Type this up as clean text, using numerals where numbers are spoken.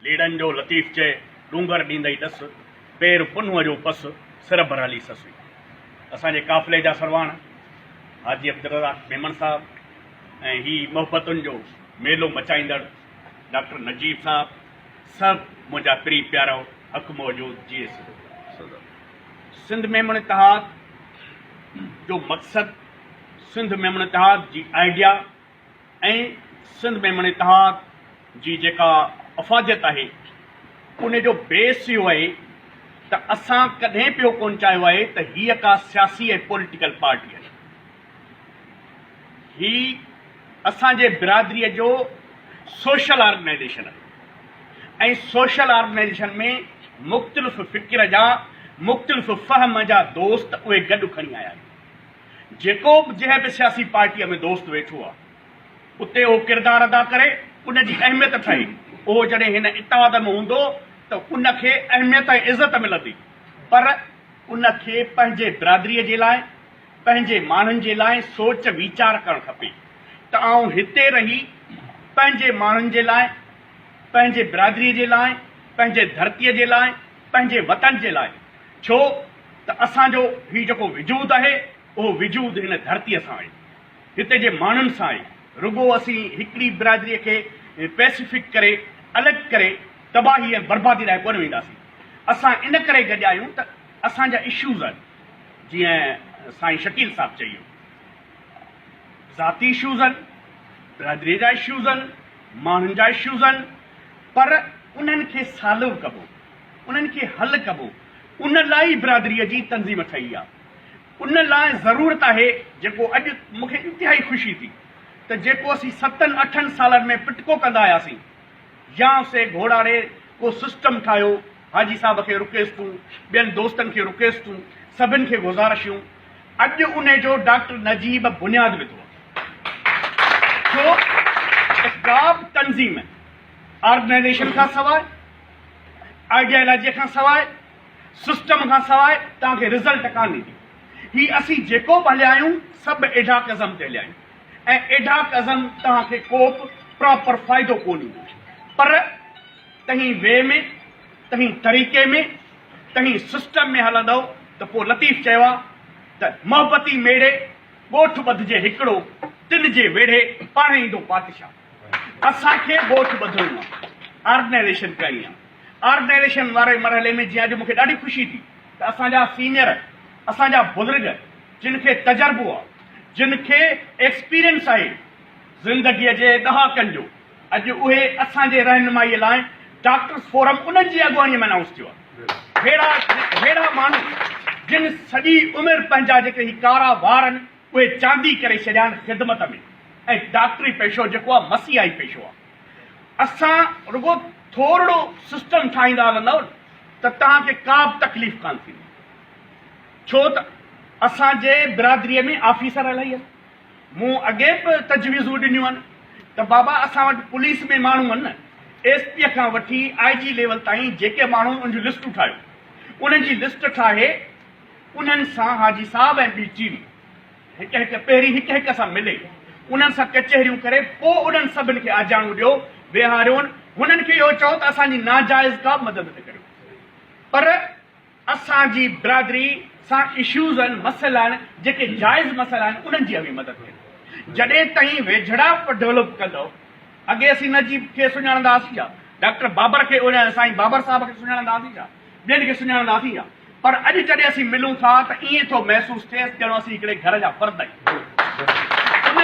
लीडन जो लतीफ़ चे डूंगर ॾींदई डस पेर पुनूअ जो पस सिर भराली ससुई। असांजे काफ़िले जा सरवाण हाजी अब्दुर्रज़ाक मेमन साहब ऐं ही मोहब्बतुनि जो मेलो मचाईंदड़ डॉक्टर नजीब साहब सभु मुंहिंजा प्री प्यारो हक़ मौजूद जी सिंध मेमन इत्तेहाद जो मक़सदु सिंध मेमन इत्तेहाद जी आइडिया ऐं सिंध मेमन इत्तेहाद जी जेका अफ़ादियत आहे उन जो बेस इहो आहे त असां कॾहिं पियो कोन चाहियो आहे त हीअ का सियासी ऐं पॉलिटिकल पार्टी आहे। ही असांजे बिरादरीअ जो सोशल ऑर्गेनाइजेशन आहे ऐं सोशल ऑर्गेनाइजेशन में मुख़्तलिफ़ फ़िक्र जा मुख़्तलिफ़ फ़हम जा दोस्त उहे गॾु खणी आया आहिनि। जेको बि जंहिं बि सियासी पार्टीअ में दोस्त वेठो आहे उते उहो किरदारु अदा करे उन जी अहमियत ठहे। उहो जॾहिं हिन इत्तेहाद में हूंदो त उनखे अहमियत ऐं इज़त मिलंदी, पर उनखे पंहिंजे बिरादरीअ जे लाइ पंहिंजे माण्हुनि जे लाइ सोच वीचार करणु खपे त आउं हिते रही पंहिंजे माण्हुनि जे लाइ पंहिंजे बिरादरीअ जे लाइ पंहिंजे धरतीअ जे लाइ पंहिंजे वतन जे लाइ, छो त असांजो हीउ जेको वजूद आहे उहो वजूद हिन धरतीअ सां आहे, हिते जे माण्हुनि सां आहे। रुगो असीं हिकिड़ी बिरादरीअ खे पैसिफिक करे अलॻि करे तबाही ऐं बर्बादी लाइ कोन वेंदासीं। असां इन करे गॾिया आहियूं त असांजा इश्यूज़ आहिनि, जीअं साईं शकील साहब चयो, ज़ाती इश्यूज़ आहिनि, बिरादरीअ जा इश्यूज़ आहिनि, माण्हुनि जा इश्यूज़ आहिनि, पर उन्हनि खे सॉल्व कबो, उन्हनि खे हल कबो। उन लाइ बिरादरीअ जी तंज़ीम ठही आहे। उन लाइ ज़रूरत आहे जेको अॼु मूंखे इंतिहाई ख़ुशी थी त जेको असीं 7-8 सालनि में पिटको कंदा हुआसीं या से घोड़ारे को सिस्टम ठाहियो, हाजी साहब खे रुकेस तूं, ॿियनि दोस्तनि खे रुकेस तूं, सभिनि खे गुज़ारिशूं, अॼु उन जो डॉक्टर नजीब बुनियादु विधो आहे। छो का बि तंज़ीम ऑर्गेनाइजेशन खां सवाइ, आइडियालॉजीअ खां सवाइ, सिस्टम खां सवाइ तव्हांखे रिज़ल्ट कान ॾींदी। ही असीं जेको बि हलिया आहियूं सभु एॾा क़ज़म ते हलिया आहियूं ऐं एॾा क़ज़म तव्हांखे को बि प्रॉपर फ़ाइदो कोन ईंदो, पर तव्हीं वे में तव्हीं तरीक़े में तव्हीं सिस्टम में हलंदव त पोइ लतीफ़ चयो आहे त मोहबती मेड़े ॻोठ ॿधिजे हिकिड़ो, तिन जे वेड़े पाण ईंदो पातशाह। असांखे ॻोठ ॿधिणो आहे, ऑर्गेनाइजेशन करणी आहे। ऑर्गेनाइजेशन वारे मरहले में जीअं अॼु मूंखे ॾाढी ख़ुशी थी त असांजा सीनियर, असांजा बुज़ुर्ग जिन खे तजर्बो आहे, जिन खे एक्सपीरियंस आहे ज़िंदगीअ जे ॾहाकनि जो, अॼु उहे असांजे रहनुमाईअ लाइ डॉक्टर्स फोरम उन्हनि जी अॻुवाणीअ में अनाउंस थियो आहे। अहिड़ा माण्हू जिन सॼी उमिरि पंहिंजा जेके ही कारा वार आहिनि उहे चांदी करे छॾिया आहिनि ख़िदमत में, ऐं डॉक्टरी पेशो जेको आहे मसीहाई पेशो आहे। असां रुगो थोरो सिस्टम ठाहींदा हलंदव त तव्हांखे का बि तकलीफ़ कान थींदी, छो त असांजे बिरादरीअ में ऑफिसर इलाही आहिनि। मूं अॻे बि तजवीज़ूं ॾिनियूं आहिनि त बाबा असां वटि पुलिस में माण्हू आहिनि न, एसपीअ खां वठी IG लेवल ताईं जेके माण्हू उनजूं लिस्टूं ठाहियूं, उन्हनि जी लिस्ट ठाहे उन्हनि सां हाजी साहब ऐं ॿी टीम हिकु पहिरीं हिकु सां मिले, उन्हनि सां कचहरियूं करे पोइ उन्हनि सभिनि खे आजाणूं ॾियो, वेहारियोनि, हुननि खे इहो चओ त असांजी नाजाइज़ का मदद न करियो। पर असांजी बिरादरी सां इश्यूज़ आहिनि, मसइला आहिनि, जेके जाइज़ मसइला आहिनि उन्हनि जी बि मदद करियो। जॾहिं ताईं वेझड़ा डेवलप कंदव, अॻे असीं नजीब खे सुञाणंदा हुआसीं छा, डॉक्टर बाबर खे साईं बाबर साहब खे सुञाणंदा हुआसीं छा, ॿियनि खे सुञाणंदा हुआसीं छा, पर अॼु जॾहिं असीं मिलूं था त ईअं थो महसूसु थिए ॼणो असीं हिकिड़े घर जा फ़र्द आहियूं।